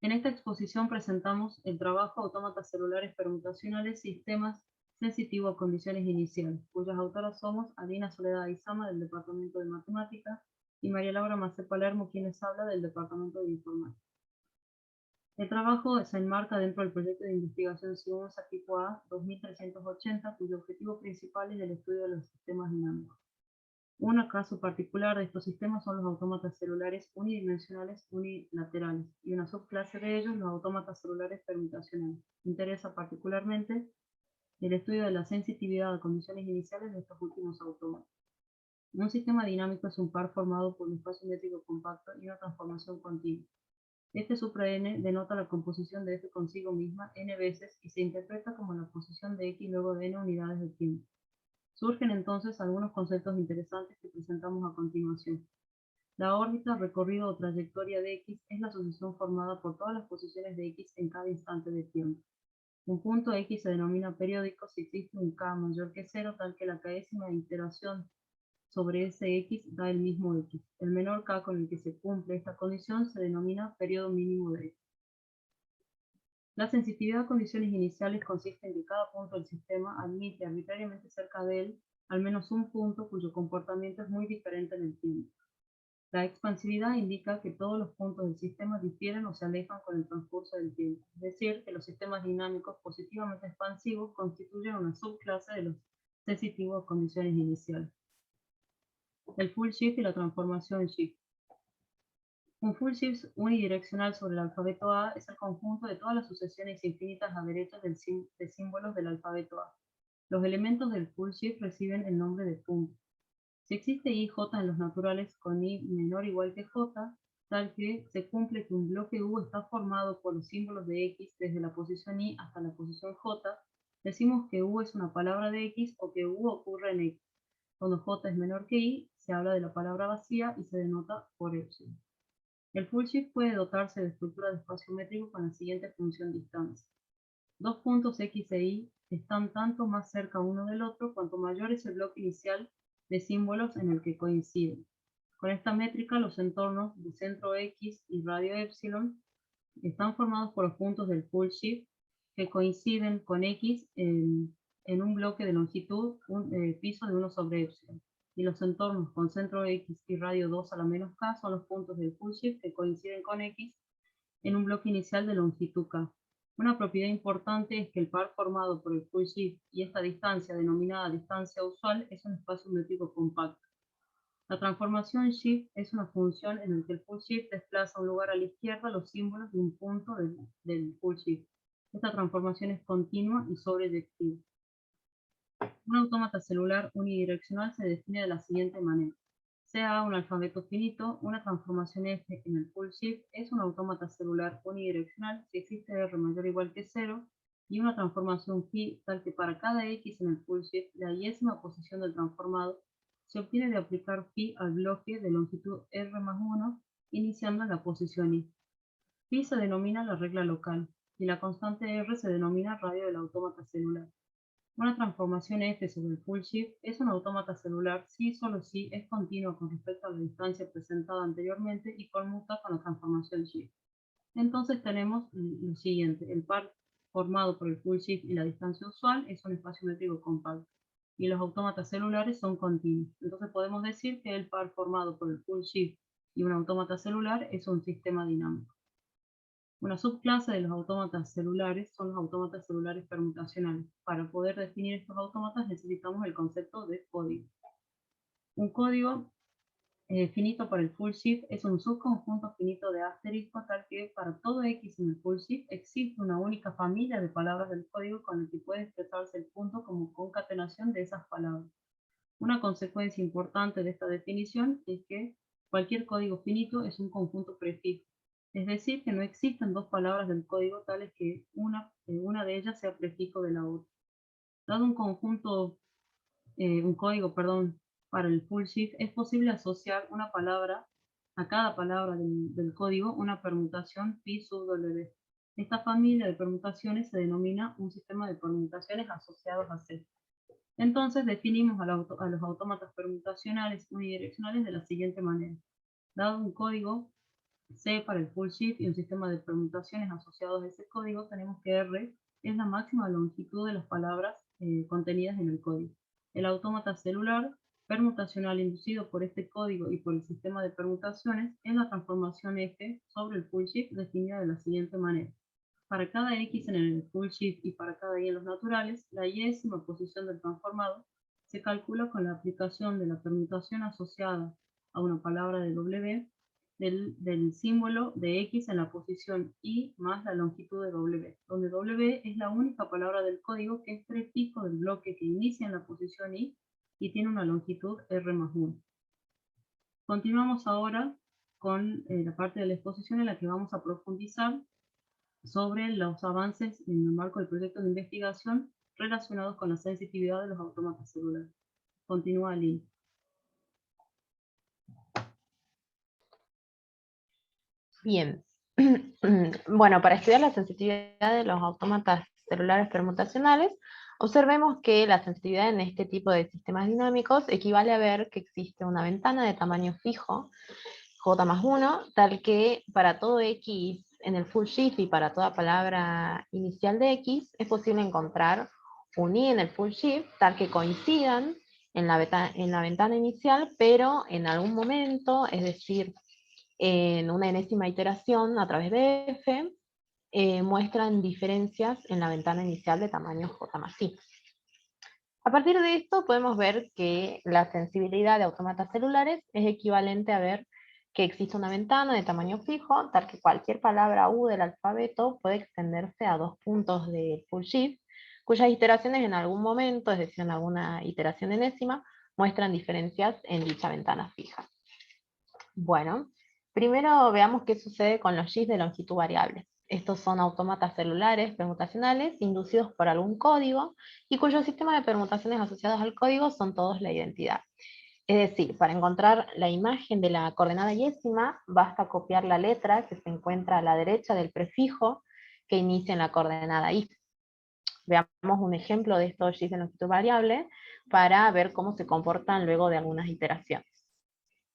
En esta exposición presentamos el trabajo Autómatas celulares permutacionales, sistemas sensitivos a condiciones iniciales, cuyas autoras somos Alina Soledad Izama del Departamento de Matemáticas y María Laura Macé Palermo, quienes habla del Departamento de Informática. El trabajo se enmarca dentro del proyecto de investigación SIMOSA tipo A 2380, cuyo objetivo principal es el estudio de los sistemas dinámicos. Un caso particular de estos sistemas son los autómatas celulares unidimensionales unilaterales, y una subclase de ellos, los autómatas celulares permutacionales. Interesa particularmente el estudio de la sensitividad a condiciones iniciales de estos últimos autómatas. Un sistema dinámico es un par formado por un espacio métrico compacto y una transformación continua. Este supra n denota la composición de f consigo misma n veces y se interpreta como la posición de x luego de n unidades de tiempo. Surgen entonces algunos conceptos interesantes que presentamos a continuación. La órbita, recorrido o trayectoria de x es la sucesión formada por todas las posiciones de x en cada instante de tiempo. Un punto x se denomina periódico si existe un k mayor que 0, tal que la késima iteración sobre ese x da el mismo x. El menor k con el que se cumple esta condición se denomina periodo mínimo de x. La sensitividad a condiciones iniciales consiste en que cada punto del sistema admite arbitrariamente cerca de él al menos un punto cuyo comportamiento es muy diferente en el tiempo. La expansividad indica que todos los puntos del sistema difieren o se alejan con el transcurso del tiempo, es decir, que los sistemas dinámicos positivamente expansivos constituyen una subclase de los sensitivos a condiciones iniciales. El full shift y la transformación shift. Un full shift unidireccional sobre el alfabeto A es el conjunto de todas las sucesiones infinitas a derecha de símbolos del alfabeto A. Los elementos del full shift reciben el nombre de puntos. Si existe i j en los naturales con i menor o igual que j, tal que se cumple que un bloque U está formado por los símbolos de x desde la posición i hasta la posición j, decimos que U es una palabra de x o que U ocurre en x. Cuando j es menor que i, se habla de la palabra vacía y se denota por epsilon. El full shift puede dotarse de estructura de espacio métrico con la siguiente función distancia. Dos puntos x e y están tanto más cerca uno del otro cuanto mayor es el bloque inicial de símbolos en el que coinciden. Con esta métrica, los entornos de centro x y radio epsilon están formados por los puntos del full shift que coinciden con x en un bloque de longitud piso de 1 sobre epsilon. Y los entornos con centro x y radio 2 a la menos k son los puntos del full shift que coinciden con x en un bloque inicial de longitud k. Una propiedad importante es que el par formado por el full shift y esta distancia denominada distancia usual es un espacio métrico compacto. La transformación shift es una función en la que el full shift desplaza un lugar a la izquierda los símbolos de un punto del full shift. Esta transformación es continua y sobreyectiva. Un autómata celular unidireccional se define de la siguiente manera. Sea un alfabeto finito, una transformación F en el full shift es un autómata celular unidireccional si existe R mayor o igual que 0 y una transformación phi tal que para cada X en el full shift la yésima posición del transformado se obtiene de aplicar phi al bloque de longitud R más 1 iniciando en la posición I. Phi se denomina la regla local y la constante R se denomina radio del autómata celular. Una transformación F sobre el full shift es un autómata celular si y solo si es continua con respecto a la distancia presentada anteriormente y conmuta con la transformación shift. Entonces tenemos lo siguiente, el par formado por el full shift y la distancia usual es un espacio métrico compacto y los autómatas celulares son continuos. Entonces podemos decir que el par formado por el full shift y un autómata celular es un sistema dinámico. Una subclase de los autómatas celulares son los autómatas celulares permutacionales. Para poder definir estos autómatas necesitamos el concepto de código. Un código finito para el full shift es un subconjunto finito de asterisco tal que para todo x en el full shift existe una única familia de palabras del código con la que puede expresarse el punto como concatenación de esas palabras. Una consecuencia importante de esta definición es que cualquier código finito es un conjunto prefijo. Es decir, que no existen dos palabras del código tales que una de ellas sea prefijo de la otra. Dado un código para el full shift, es posible asociar una palabra a cada palabra del código una permutación phi sub w. Esta familia de permutaciones se denomina un sistema de permutaciones asociados a C. Entonces definimos a los autómatas permutacionales unidireccionales de la siguiente manera. Dado un código C para el full shift y un sistema de permutaciones asociados a ese código, tenemos que R es la máxima longitud de las palabras contenidas en el código. El autómata celular permutacional inducido por este código y por el sistema de permutaciones es la transformación F sobre el full shift definida de la siguiente manera. Para cada X en el full shift y para cada Y en los naturales, la y-ésima posición del transformado se calcula con la aplicación de la permutación asociada a una palabra de W del símbolo de X en la posición Y más la longitud de W, donde W es la única palabra del código que es prefijo del bloque que inicia en la posición y tiene una longitud R más 1. Continuamos ahora con la parte de la exposición en la que vamos a profundizar sobre los avances en el marco del proyecto de investigación relacionados con la sensitividad de los autómatas celulares. Continúa Lynn. Bien. Bueno, para estudiar la sensitividad de los autómatas celulares permutacionales, observemos que la sensitividad en este tipo de sistemas dinámicos equivale a ver que existe una ventana de tamaño fijo, j más 1, tal que para todo x en el full shift y para toda palabra inicial de x, es posible encontrar un i en el full shift, tal que coincidan en la ventana inicial, pero en algún momento, es decir, en una enésima iteración a través de f, muestran diferencias en la ventana inicial de tamaño j más i. A partir de esto podemos ver que la sensibilidad de autómatas celulares es equivalente a ver que existe una ventana de tamaño fijo, tal que cualquier palabra U del alfabeto puede extenderse a 2 puntos de full shift, cuyas iteraciones en algún momento, es decir, en alguna iteración enésima, muestran diferencias en dicha ventana fija. Bueno, primero veamos qué sucede con los shifts de longitud variable. Estos son autómatas celulares permutacionales inducidos por algún código y cuyo sistema de permutaciones asociados al código son todos la identidad. Es decir, para encontrar la imagen de la coordenada y-ésima, basta copiar la letra que se encuentra a la derecha del prefijo que inicia en la coordenada y. Veamos un ejemplo de estos shifts de longitud variable para ver cómo se comportan luego de algunas iteraciones.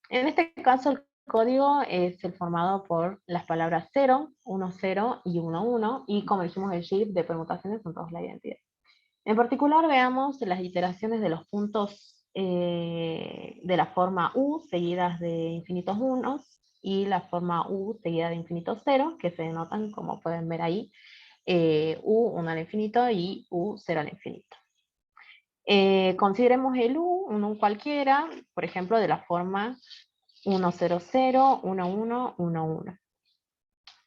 En este caso, el código es el formado por las palabras 0, 1, 0 y 1, 1, y como dijimos, el shift de permutaciones son todos la identidad. En particular, veamos las iteraciones de los puntos de la forma U seguidas de infinitos unos y la forma U seguida de infinitos 0, que se denotan, como pueden ver ahí, U 1 al infinito y U 0 al infinito. Consideremos el U, un U cualquiera, por ejemplo, de la forma 1, 0, 0, 1, 1, 1, 1.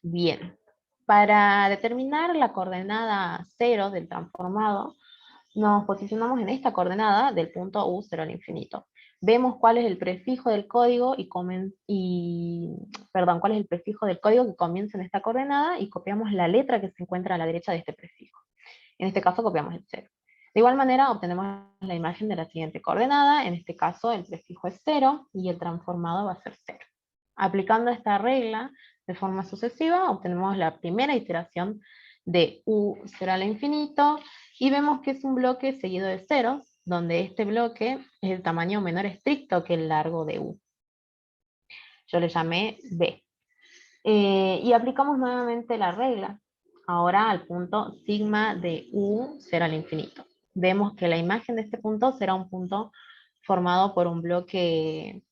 Bien, para determinar la coordenada 0 del transformado, nos posicionamos en esta coordenada del punto U 0 al infinito. Vemos cuál es el prefijo del código cuál es el prefijo del código que comienza en esta coordenada y copiamos la letra que se encuentra a la derecha de este prefijo. En este caso copiamos el 0. De igual manera obtenemos la imagen de la siguiente coordenada, en este caso el prefijo es 0 y el transformado va a ser 0. Aplicando esta regla de forma sucesiva, obtenemos la primera iteración de U 0 al infinito, y vemos que es un bloque seguido de ceros, donde este bloque es el tamaño menor estricto que el largo de U. Yo le llamé B. Y aplicamos nuevamente la regla, ahora al punto sigma de U 0 al infinito. Vemos que la imagen de este punto será un punto formado por un bloque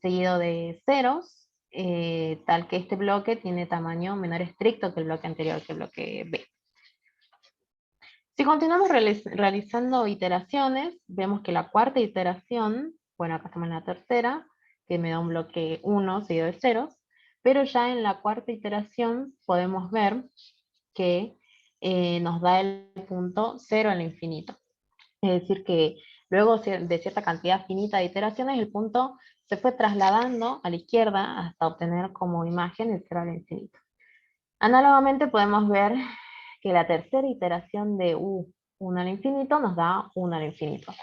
seguido de ceros, tal que este bloque tiene tamaño menor estricto que el bloque anterior, que el bloque B. Si continuamos realizando iteraciones, vemos que la cuarta iteración, bueno, acá estamos en la tercera, que me da un bloque 1 seguido de ceros, pero ya en la cuarta iteración podemos ver que nos da el punto 0 al infinito. Es decir que luego de cierta cantidad finita de iteraciones, el punto se fue trasladando a la izquierda hasta obtener como imagen el 0 al infinito. Análogamente podemos ver que la tercera iteración de U1 al infinito nos da 1 al infinito.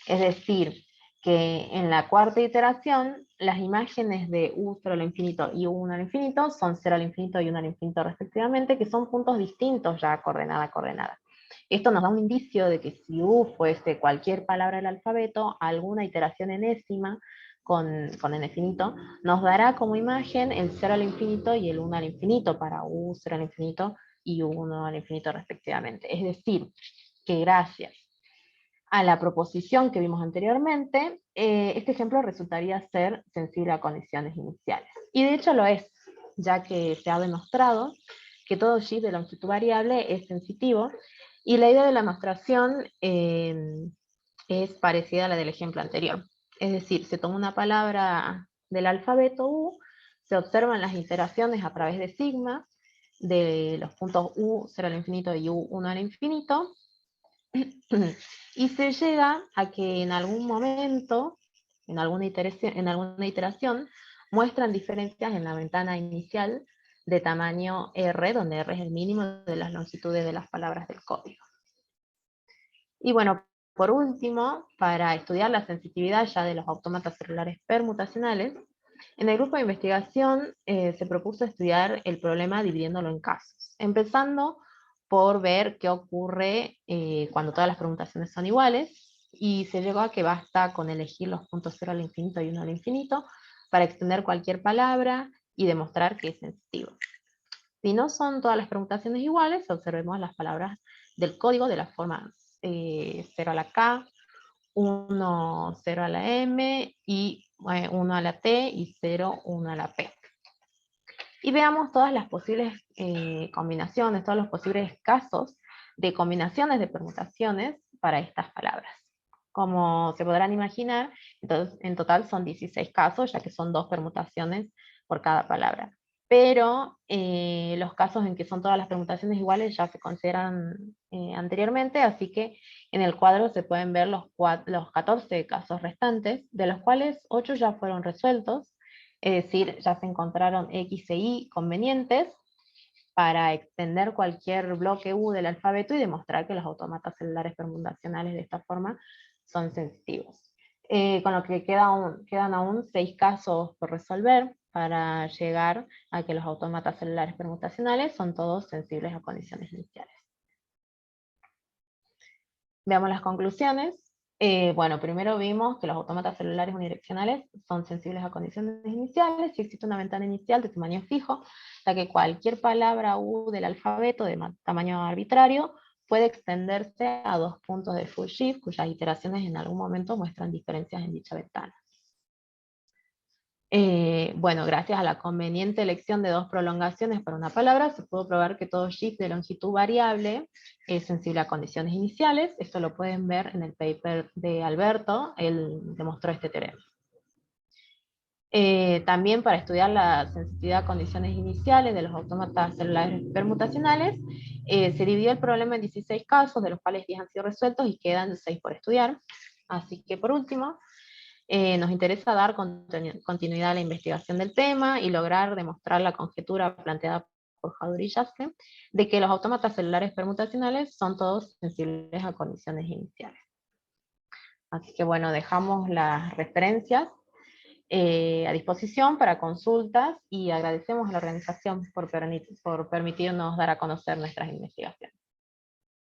Es decir, que en la cuarta iteración, las imágenes de U0 al infinito y U1 al infinito son 0 al infinito y 1 al infinito respectivamente, que son puntos distintos ya coordenada a coordenada. Esto nos da un indicio de que si U fuese cualquier palabra del alfabeto, alguna iteración enésima con n finito, nos dará como imagen el 0 al infinito y el 1 al infinito, para u 0 al infinito y u1 al infinito respectivamente. Es decir, que gracias a la proposición que vimos anteriormente, este ejemplo resultaría ser sensible a condiciones iniciales. Y de hecho lo es, ya que se ha demostrado que todo shift de longitud variable es sensitivo, y la idea de la demostración es parecida a la del ejemplo anterior. Es decir, se toma una palabra del alfabeto U, se observan las iteraciones a través de sigma, de los puntos U 0 al infinito y U 1 al infinito, y se llega a que en algún momento, en alguna iteración, muestran diferencias en la ventana inicial de tamaño R, donde R es el mínimo de las longitudes de las palabras del código. Y bueno, por último, para estudiar la sensitividad ya de los autómatas celulares permutacionales, en el grupo de investigación se propuso estudiar el problema dividiéndolo en casos, empezando por ver qué ocurre cuando todas las permutaciones son iguales, y se llegó a que basta con elegir los puntos 0 al infinito y 1 al infinito para extender cualquier palabra y demostrar que es sensitivo. Si no son todas las permutaciones iguales, observemos las palabras del código de la forma 0 a la K, 1, 0 a la M, y 1 a la T, y 0, 1 a la P. Y veamos todas las posibles combinaciones, todos los posibles casos de combinaciones de permutaciones para estas palabras. Como se podrán imaginar, entonces, en total son 16 casos, ya que son 2 permutaciones por cada palabra. Pero los casos en que son todas las permutaciones iguales ya se consideran anteriormente, así que en el cuadro se pueden ver los 14 casos restantes, de los cuales 8 ya fueron resueltos, es decir, ya se encontraron X e Y convenientes para extender cualquier bloque U del alfabeto y demostrar que los autómatas celulares permutacionales de esta forma son sensitivos. Con lo que quedan aún 6 casos por resolver para llegar a que los autómatas celulares permutacionales son todos sensibles a condiciones iniciales. Veamos las conclusiones. Bueno, primero vimos que los autómatas celulares unidireccionales son sensibles a condiciones iniciales si existe una ventana inicial de tamaño fijo, ya que cualquier palabra U del alfabeto de tamaño arbitrario puede extenderse a 2 puntos de full shift, cuyas iteraciones en algún momento muestran diferencias en dicha ventana. Bueno, gracias a la conveniente elección de 2 prolongaciones para una palabra, se pudo probar que todo shift de longitud variable es sensible a condiciones iniciales. Esto lo pueden ver en el paper de Alberto, él demostró este teorema. También para estudiar la sensitividad a condiciones iniciales de los autómatas celulares permutacionales, se dividió el problema en 16 casos, de los cuales 10 han sido resueltos y quedan 6 por estudiar. Así que por último, nos interesa dar continuidad a la investigación del tema y lograr demostrar la conjetura planteada por Jadur y Jaskin de que los autómatas celulares permutacionales son todos sensibles a condiciones iniciales. Así que bueno, dejamos las referencias a disposición para consultas y agradecemos a la organización por permitirnos dar a conocer nuestras investigaciones.